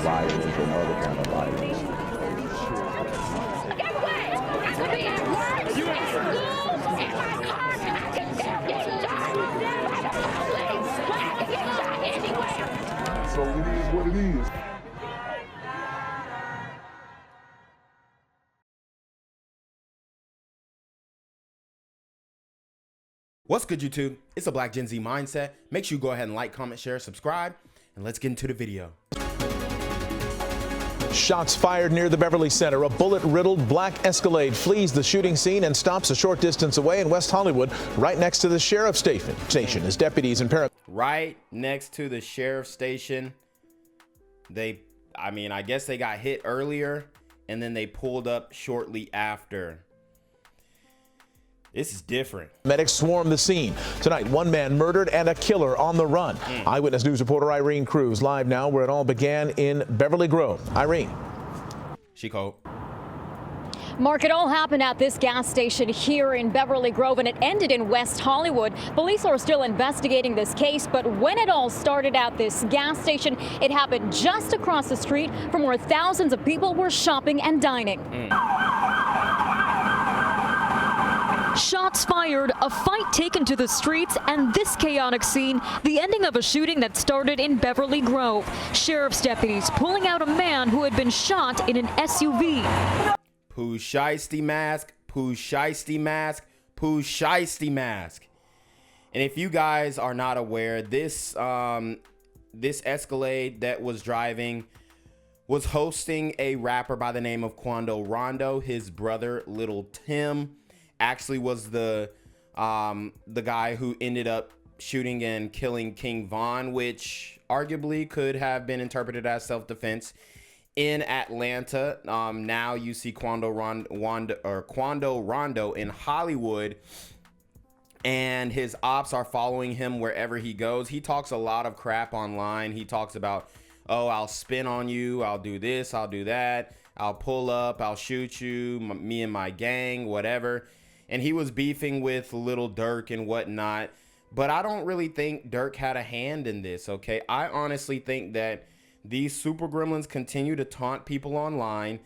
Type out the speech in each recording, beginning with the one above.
violence or no other kind of violence. Get away! I could be at work, at school, in my car, I can still get shot by the police. I can get shot anywhere. So it is what it is. What's good, YouTube? It's a Black Gen Z Mindset. Make sure you go ahead and like, comment, share, subscribe, and let's get into the video. Shots fired near the Beverly Center. A bullet-riddled black Escalade flees the shooting scene and stops a short distance away in West Hollywood, right next to the sheriff's station. As deputies and paramedics. Right next to the sheriff's station. I guess they got hit earlier, and then they pulled up shortly after. This is different. Medics swarm the scene. Tonight, one man murdered and a killer on the run. Eyewitness News reporter Irene Cruz live now where it all began in Beverly Grove. Irene. She cold. Mark, it all happened at this gas station here in Beverly Grove, and it ended in West Hollywood. Police are still investigating this case, but when it all started at this gas station, it happened just across the street from where thousands of people were shopping and dining. Shots fired, a fight taken to the streets, and this chaotic scene, the ending of a shooting that started in Beverly Grove. Sheriff's deputies pulling out a man who had been shot in an SUV. Pooh Shiesty mask, Pooh Shiesty mask, Pooh Shiesty mask. And if you guys are not aware, this Escalade that was driving was hosting a rapper by the name of Quando. Rondo, his brother, Lil Tim, actually was the guy who ended up shooting and killing King Von, which arguably could have been interpreted as self-defense in Atlanta. Now you see Quando Rondo in Hollywood, and his ops are following him wherever he goes. He talks a lot of crap online. He talks about, oh, I'll spin on you, I'll do this, I'll do that, I'll pull up, I'll shoot you, me and my gang, whatever. And he was beefing with Lil Durk and whatnot. But I don't really think Durk had a hand in this, okay? I honestly think that these super gremlins continue to taunt people online.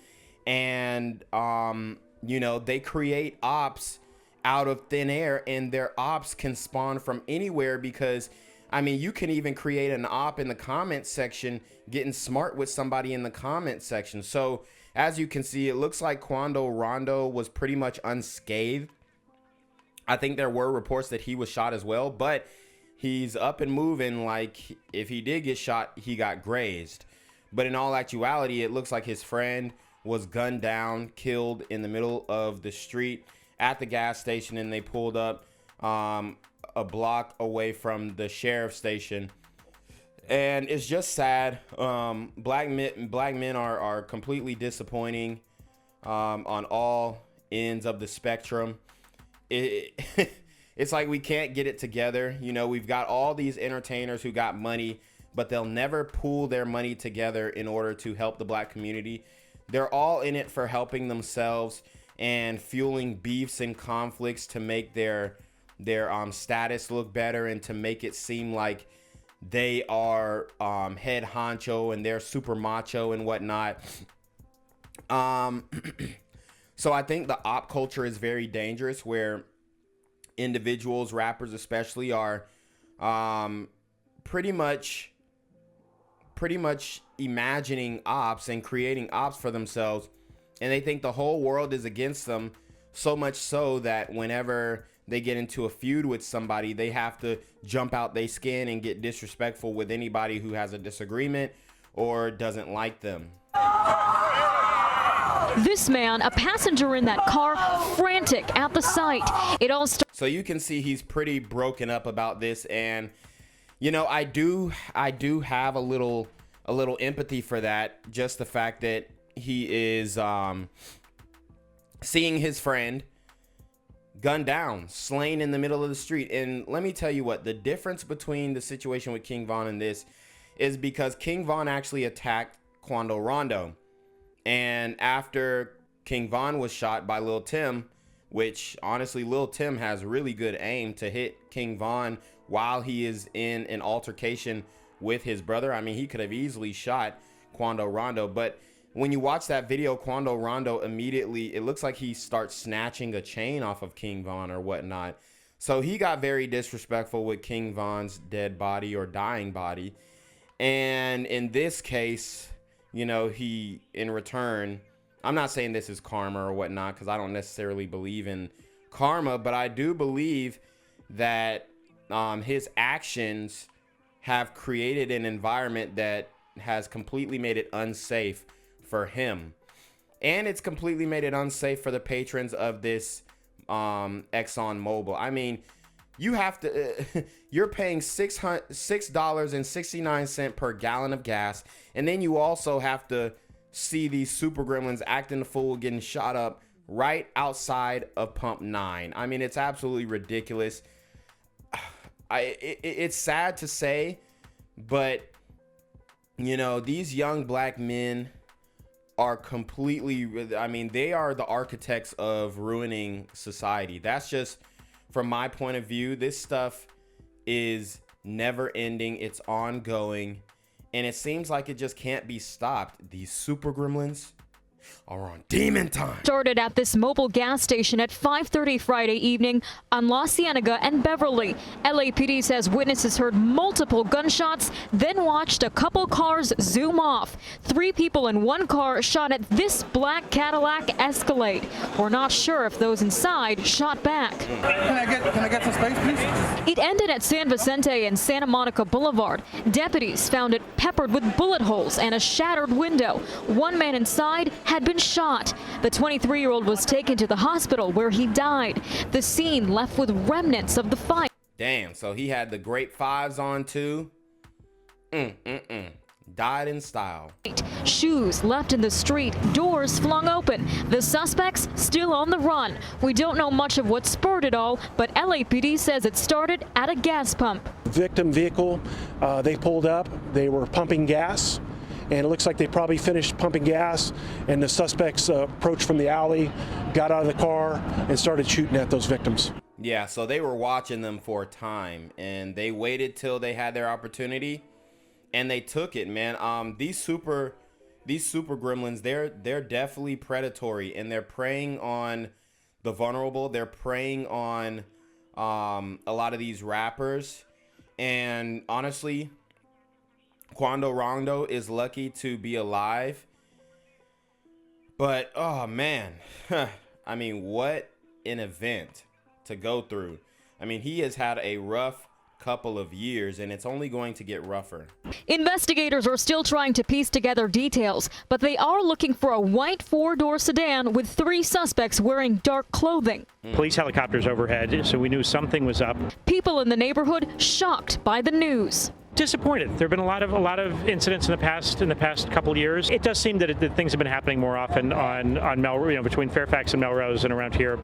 And, they create ops out of thin air. And their ops can spawn from anywhere because, you can even create an op in the comment section, getting smart with somebody in the comment section. So, as you can see, it looks like Quando Rondo was pretty much unscathed. I think there were reports that he was shot as well, but he's up and moving. Like, if he did get shot, he got grazed. But in all actuality, it looks like his friend was gunned down, killed in the middle of the street at the gas station, and they pulled up a block away from the sheriff's station. And it's just sad. Black men are completely disappointing on all ends of the spectrum. It's like we can't get it together. We've got all these entertainers who got money, but they'll never pool their money together in order to help the black community. They're all in it for helping themselves and fueling beefs and conflicts to make their status look better and to make it seem like they are head honcho and they're super macho and whatnot. So I think the op culture is very dangerous, where individuals, rappers especially, are pretty much imagining ops and creating ops for themselves, and they think the whole world is against them, so much so that whenever they get into a feud with somebody, they have to jump out their skin and get disrespectful with anybody who has a disagreement or doesn't like them. This man, a passenger in that car, frantic at the sight. It all started. So you can see he's pretty broken up about this, and I do have a little empathy for that. Just the fact that he is seeing his friend gunned down, slain in the middle of the street. And let me tell you what, the difference between the situation with King Von and this is because King Von actually attacked Quando Rondo. And after King Von was shot by Lil Tim, which honestly, Lil Tim has really good aim to hit King Von while he is in an altercation with his brother. He could have easily shot Quando Rondo. But when you watch that video, Quando Rondo immediately, it looks like he starts snatching a chain off of King Von or whatnot. So he got very disrespectful with King Von's dead body or dying body. And in this case, you know, he, in return, I'm not saying this is karma or whatnot, because I don't necessarily believe in karma, but I do believe that his actions have created an environment that has completely made it unsafe for him. And it's completely made it unsafe for the patrons of this Exxon Mobil. I mean, you have to, you're paying $6.69 per gallon of gas. And then you also have to see these super gremlins acting the fool, getting shot up right outside of pump 9. I mean, it's absolutely ridiculous. It's sad to say, but you know, these young black men are completely, I mean, they are the architects of ruining society. That's just from my point of view. This stuff is never ending. It's ongoing. And it seems like it just can't be stopped. These super gremlins are on demon time. Started at this mobile gas station at 5:30 Friday evening on La Cienega and Beverly. LAPD says witnesses heard multiple gunshots, then watched a couple cars zoom off. 3 people in one car shot at this black Cadillac Escalade. We're not sure if those inside shot back. Can I get some space, please? It ended at San Vicente and Santa Monica Boulevard. Deputies found it peppered with bullet holes and a shattered window. One man inside had been shot. The 23-year-old was taken to the hospital where he died. The scene left with remnants of the fight. Damn, so he had the great 5s on too. Died in style. Shoes left in the street, doors flung open. The suspects still on the run. We don't know much of what spurred it all, but LAPD says it started at a gas pump. Victim vehicle, they pulled up, they were pumping gas, and it looks like they probably finished pumping gas, and the suspects approached from the alley, got out of the car, and started shooting at those victims. Yeah, so they were watching them for a time, and they waited till they had their opportunity, and they took it, man. These super gremlins, they're definitely predatory, and they're preying on the vulnerable. They're preying on a lot of these rappers, and honestly, Quando Rondo is lucky to be alive. But oh man, I mean, what an event to go through. I mean, he has had a rough couple of years, and it's only going to get rougher. Investigators are still trying to piece together details, but they are looking for a white 4-door sedan with 3 suspects wearing dark clothing. Police helicopters overhead, so we knew something was up. People in the neighborhood shocked by the news. Disappointed. There have been a lot of incidents in the past couple years. It does seem that things have been happening more often on Melrose, between Fairfax and Melrose and around here.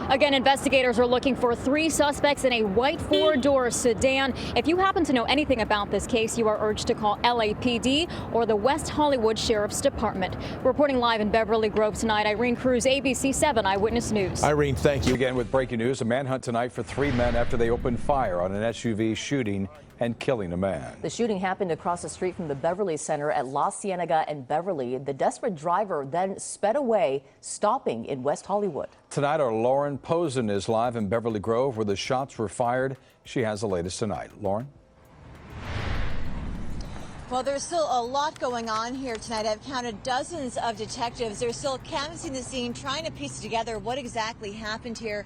Again, investigators are looking for 3 suspects in a white 4-door sedan. If you happen to know anything about this case, you are urged to call LAPD or the West Hollywood Sheriff's Department. Reporting live in Beverly Grove tonight, Irene Cruz, ABC 7 Eyewitness News. Irene, thank you. Again with breaking news, a manhunt tonight for 3 men after they opened fire on an SUV, shooting and killing a man. The shooting happened across the street from the Beverly Center at La Cienega and Beverly. The desperate driver then sped away, stopping in West Hollywood. Tonight, our Lauren Posen is live in Beverly Grove, where the shots were fired. She has the latest tonight. Lauren? Well, there's still a lot going on here tonight. I've counted dozens of detectives. They're still canvassing the scene, trying to piece together what exactly happened here.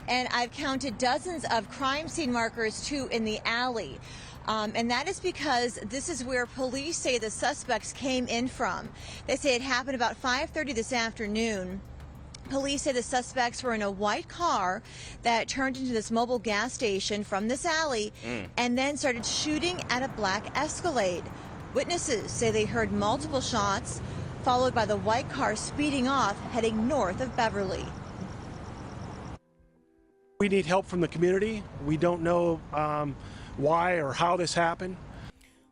And I've counted dozens of crime scene markers, too, in the alley. And that is because this is where police say the suspects came in from. They say it happened about 5:30 this afternoon. Police say the suspects were in a white car that turned into this mobile gas station from this alley and then started shooting at a black Escalade. Witnesses say they heard multiple shots, followed by the white car speeding off, heading north of Beverly. We need help from the community. We don't know why or how this happened.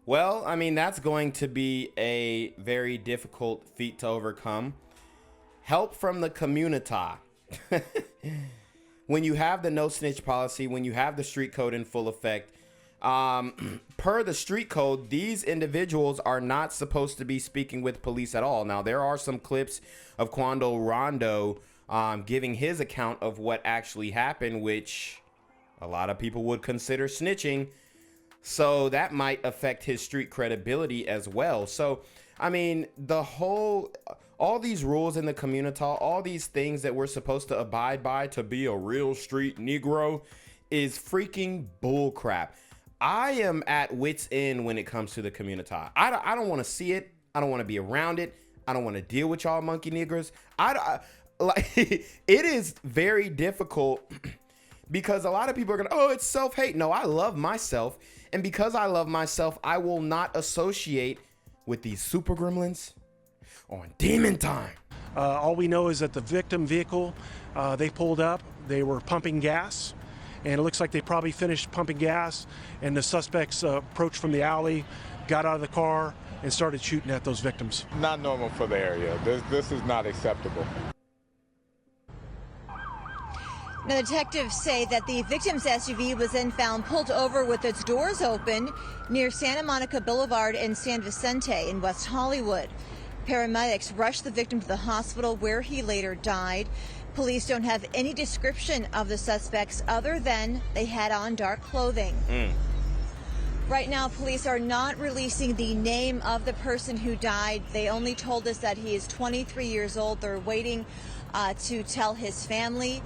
Well, I mean, that's going to be a very difficult feat to overcome. Help from the community. When you have the no snitch policy, when you have the street code in full effect, Per the street code, these individuals are not supposed to be speaking with police at all. Now, there are some clips of Quando Rondo giving his account of what actually happened, which a lot of people would consider snitching. So that might affect his street credibility as well. So, I mean, all these rules in the community, all these things that we're supposed to abide by to be a real street Negro is freaking bull crap. I am at wit's end when it comes to the community. I don't want to see it. I don't want to be around it. I don't want to deal with y'all monkey niggers. It is very difficult because a lot of people are going to, oh, it's self-hate. No, I love myself. And because I love myself, I will not associate with these super gremlins on demon time. All we know is that the victim vehicle, they pulled up, they were pumping gas. And it looks like they probably finished pumping gas, and the suspects approached from the alley, got out of the car, and started shooting at those victims. Not normal for the area. This is not acceptable. Now, detectives say that the victim's SUV was then found pulled over with its doors open near Santa Monica Boulevard and San Vicente in West Hollywood. Paramedics rushed the victim to the hospital where he later died. Police don't have any description of the suspects other than they had on dark clothing. Right now, police are not releasing the name of the person who died. They only told us that he is 23 years old. They're waiting to tell his family,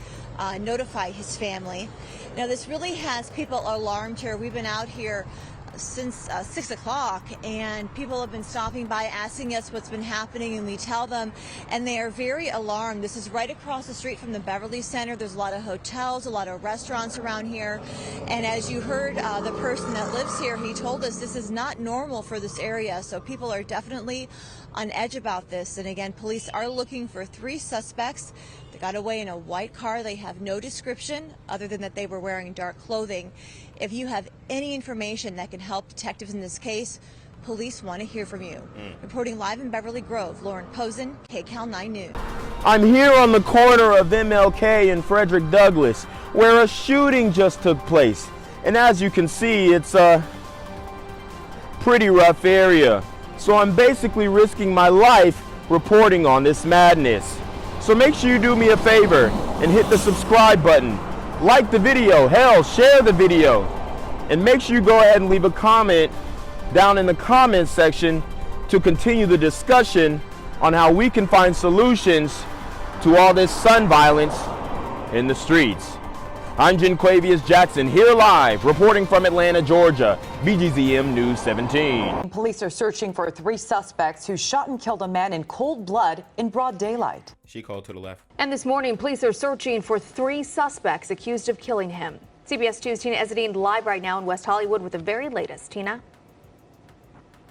notify his family. Now, this really has people alarmed here. We've been out here since 6 o'clock, and people have been stopping by asking us what's been happening, and we tell them, and they are very alarmed. This is right across the street from the Beverly Center. There's a lot of hotels, a lot of restaurants around here, and as you heard the person that lives here, he told us this is not normal for this area, so people are definitely on edge about this. And again, police are looking for 3 suspects. They got away in a white car. They have no description other than that they were wearing dark clothing. If you have any information that can help detectives in this case, police want to hear from you. Reporting live in Beverly Grove, Lauren Posen, KCAL 9 News. I'm here on the corner of MLK and Frederick Douglass, where a shooting just took place. And as you can see, it's a pretty rough area. So I'm basically risking my life reporting on this madness. So make sure you do me a favor and hit the subscribe button. Like the video, hell, share the video. And make sure you go ahead and leave a comment down in the comments section to continue the discussion on how we can find solutions to all this son violence in the streets. I'm Jenquavius Jackson, here live, reporting from Atlanta, Georgia, BGZM News 17. Police are searching for 3 suspects who shot and killed a man in cold blood in broad daylight. She called to the left. And this morning, police are searching for 3 suspects accused of killing him. CBS 2's Tina Ezzedine live right now in West Hollywood with the very latest. Tina?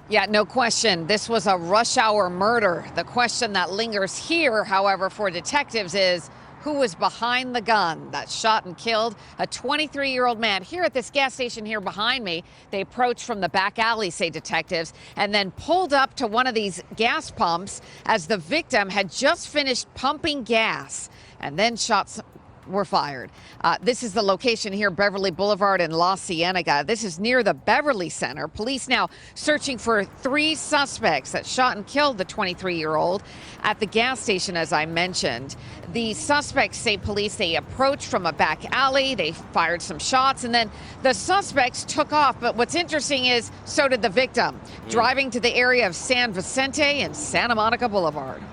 Yeah, no question. This was a rush hour murder. The question that lingers here, however, for detectives is, who was behind the gun that shot and killed a 23-year-old man here at this gas station here behind me? They approached from the back alley, say detectives, and then pulled up to one of these gas pumps as the victim had just finished pumping gas, and then shots were fired. This is the location here, Beverly Boulevard in La Cienega. This is near the Beverly Center. Police now searching for 3 suspects that shot and killed the 23-year-old at the gas station, as I mentioned. The suspects, say police, they approached from a back alley. They fired some shots, and then the suspects took off. But what's interesting is so did the victim, driving to the area of San Vicente and Santa Monica Boulevard.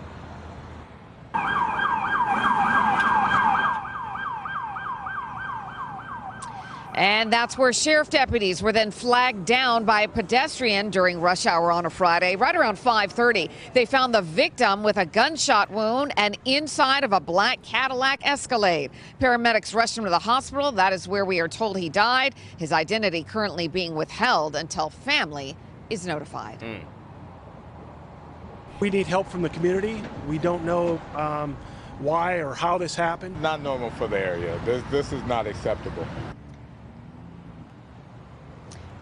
And that's where sheriff deputies were then flagged down by a pedestrian during rush hour on a Friday. Right around 5:30, they found the victim with a gunshot wound and inside of a black Cadillac Escalade. Paramedics rushed him to the hospital. That is where we are told he died. His identity currently being withheld until family is notified. We need help from the community. We don't know why or how this happened. Not normal for the area. This is not acceptable.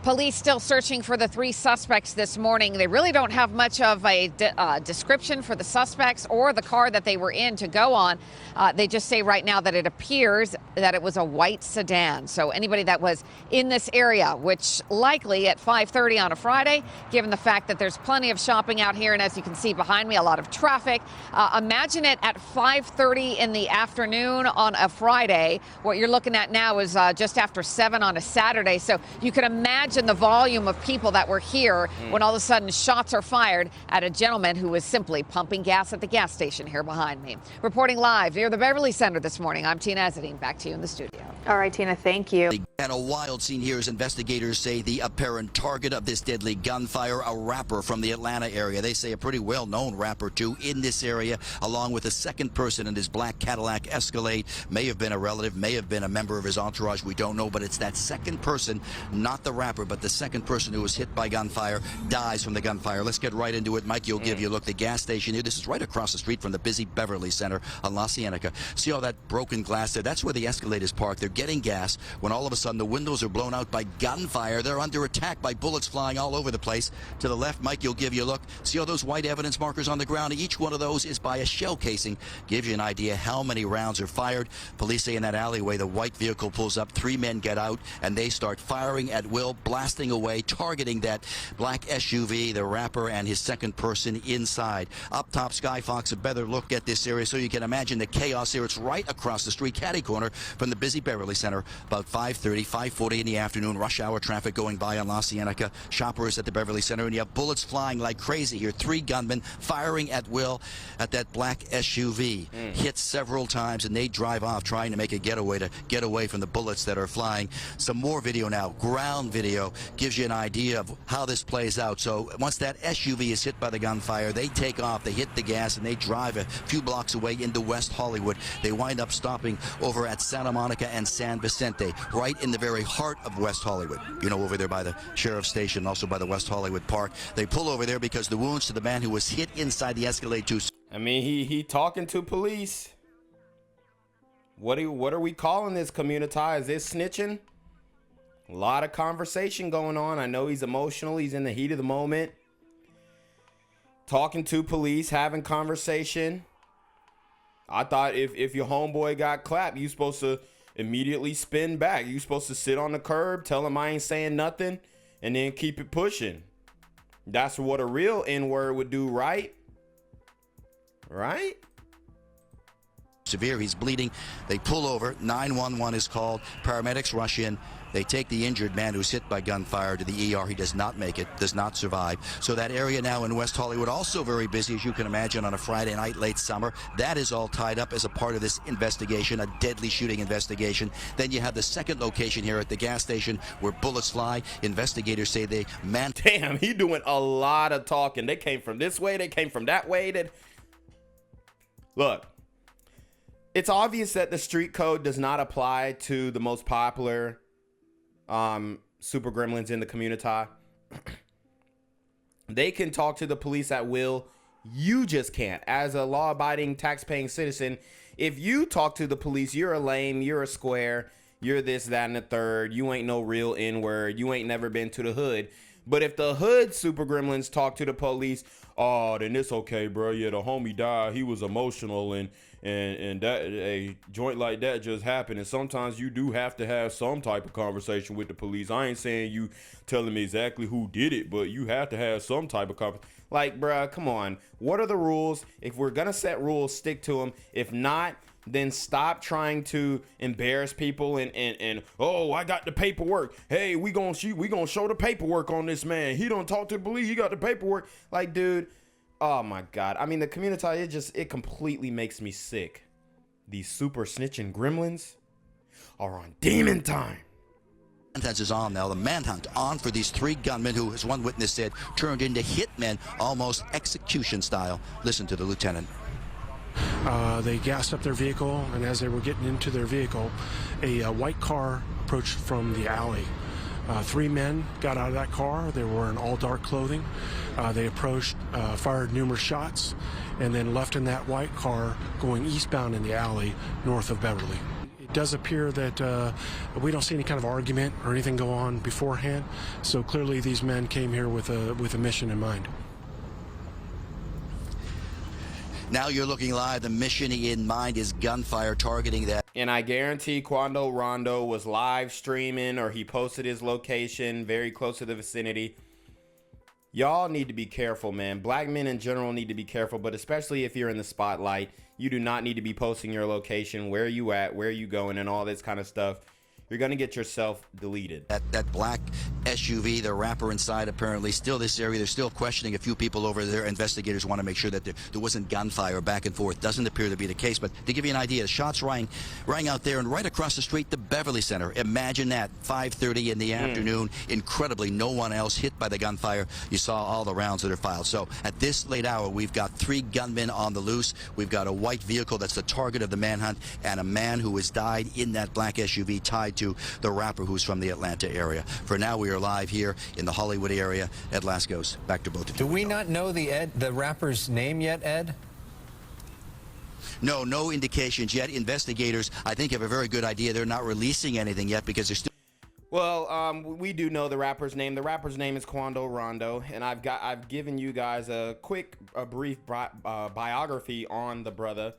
Police still searching for the 3 suspects this morning. They really don't have much of a description for the suspects or the car that they were in to go on. They just say right now that it appears that it was a white sedan. So anybody that was in this area, which likely at 5:30 on a Friday, given the fact that there's plenty of shopping out here, and as you can see behind me, a lot of traffic. Imagine it at 5:30 in the afternoon on a Friday. What you're looking at now is just after 7 on a Saturday. So you can imagine the volume of people that were here when all of a sudden shots are fired at a gentleman who was simply pumping gas at the gas station here behind me. Reporting live near the Beverly Center this morning, I'm Tina Ezzedine. Back to you in the studio. All right, Tina, thank you. And a wild scene here as investigators say the apparent target of this deadly gunfire, a rapper from the Atlanta area. They say a pretty well-known rapper, too, in this area, along with a second person in his black Cadillac Escalade. May have been a relative, may have been a member of his entourage. We don't know, but it's that second person, not the rapper, but the second person who was hit by gunfire, dies from the gunfire. Let's get right into it. Mike, you'll give you a look. The gas station here, this is right across the street from the busy Beverly Center on La Cienega. See all that broken glass there? That's where the Escalade is parked. They're getting gas when all of a sudden the windows are blown out by gunfire. They're under attack by bullets flying all over the place. To the left, Mike, you'll give you a look. See all those white evidence markers on the ground? Each one of those is by a shell casing. Gives you an idea how many rounds are fired. Police say in that alleyway, the white vehicle pulls up. 3 men get out, and they start firing at will, blasting away, targeting that black SUV, the rapper, and his second person inside. Up top, Sky Fox, a better look at this area so you can imagine the chaos here. It's right across the street, catty corner from the busy Beverly Center. About 5:30, 5:40 in the afternoon, rush hour traffic going by on La Cienega. Shoppers at the Beverly Center, and you have bullets flying like crazy here. 3 gunmen firing at will at that black SUV. Hit several times, and they drive off trying to make a getaway to get away from the bullets that are flying. Some more video now, ground video, gives you an idea of how this plays out. So once that SUV is hit by the gunfire, they take off, they hit the gas, and they drive a few blocks away into West Hollywood. They wind up stopping over at Santa Monica and San Vicente, right in the very heart of West Hollywood. You know, over there by the Sheriff's Station, also by the West Hollywood Park. They pull over there because the wounds to the man who was hit inside the Escalade too. I mean, he talking to police. What are we calling this, community? Is this snitching? A lot of conversation going on. I know he's emotional. He's in the heat of the moment. Talking to police, having conversation. I thought if your homeboy got clapped, you supposed to immediately spin back. You supposed to sit on the curb, tell him I ain't saying nothing, and then keep it pushing. That's what a real N-word would do, right? Right? Severe, he's bleeding. They pull over. 911 is called. Paramedics rush in. They take the injured man who's hit by gunfire to the ER. He does not make it, does not survive. So that area now in West Hollywood, also very busy, as you can imagine, on a Friday night, late summer. That is all tied up as a part of this investigation, a deadly shooting investigation. Then you have the second location here at the gas station where bullets fly. Investigators say they Damn, he doing a lot of talking. They came from this way, they came from that way. Look, it's obvious that the street code does not apply to the most popular super gremlins in the community. They can talk to the police at will. You just can't. As a law-abiding, tax-paying citizen, if you talk to the police, you're a lame, you're a square, you're this, that, and the third. You ain't no real N-word. You ain't never been to the hood. But if the hood super gremlins talk to the police, oh, then it's okay, bro. Yeah, the homie died. He was emotional, and that a joint like that just happened. And sometimes you do have to have some type of conversation with the police. I ain't saying you telling me exactly who did it, but you have to have some type of conversation. Like, bro, come on. What are the rules? If we're gonna set rules, stick to them. If not, then stop trying to embarrass people and oh, I got the paperwork. Hey, we gonna show the paperwork on this man. He don't talk to the police. He got the paperwork. Like, dude, oh my God. I mean, the community, it completely makes me sick. These super snitching gremlins are on demon time. Manhunt is on now. The manhunt on for these 3 gunmen who, as one witness said, turned into hitmen, almost execution style. Listen to the lieutenant. They gassed up their vehicle, and as they were getting into their vehicle, a white car approached from the alley. 3 men got out of that car. They were in all dark clothing. They approached, fired numerous shots, and then left in that white car going eastbound in the alley north of Beverly. does appear that we don't see any kind of argument or anything go on beforehand. So clearly these men came here with a mission in mind. Now you're looking live. The mission in mind is gunfire targeting that. And I guarantee Quando Rondo was live streaming, or he posted his location very close to the vicinity. Y'all need to be careful, man. Black men in general need to be careful, but especially if you're in the spotlight, you do not need to be posting your location, where you at, where you going, and all this kind of stuff. You're going to get yourself deleted. That black SUV, the rapper inside, apparently still this area. They're still questioning a few people over there. Investigators want to make sure that there wasn't gunfire back and forth. Doesn't appear to be the case. But to give you an idea, shots rang out there and right across the street, the Beverly Center. Imagine that, 5:30 in the afternoon. Incredibly, no one else hit by the gunfire. You saw all the rounds that are filed. So at this late hour, we've got 3 gunmen on the loose. We've got a white vehicle that's the target of the manhunt, and a man who has died in that black SUV tied to the rapper who's from the Atlanta area. For now, we are live here in the Hollywood area. Ed Lascos, back to both of you. Do we not know the rapper's name yet, Ed? No indications yet. Investigators, I think, have a very good idea. They're not releasing anything yet because they're still... Well, we do know the rapper's name. The rapper's name is Quando Rondo, and I've given you guys a brief biography on the brother.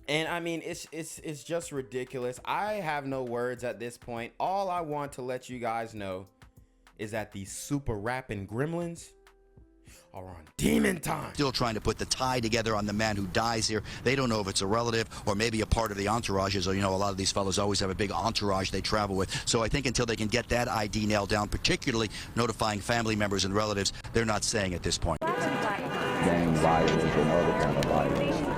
And I mean, it's just ridiculous. I have no words at this point. All I want to let you guys know is that these super rapping gremlins are on demon time. Still trying to put the tie together on the man who dies here. They don't know if it's a relative or maybe a part of the entourage. As you know, a lot of these fellows always have a big entourage they travel with. So I think until they can get that ID nailed down, particularly notifying family members and relatives, they're not saying at this point. Gang violence and other kind of violence.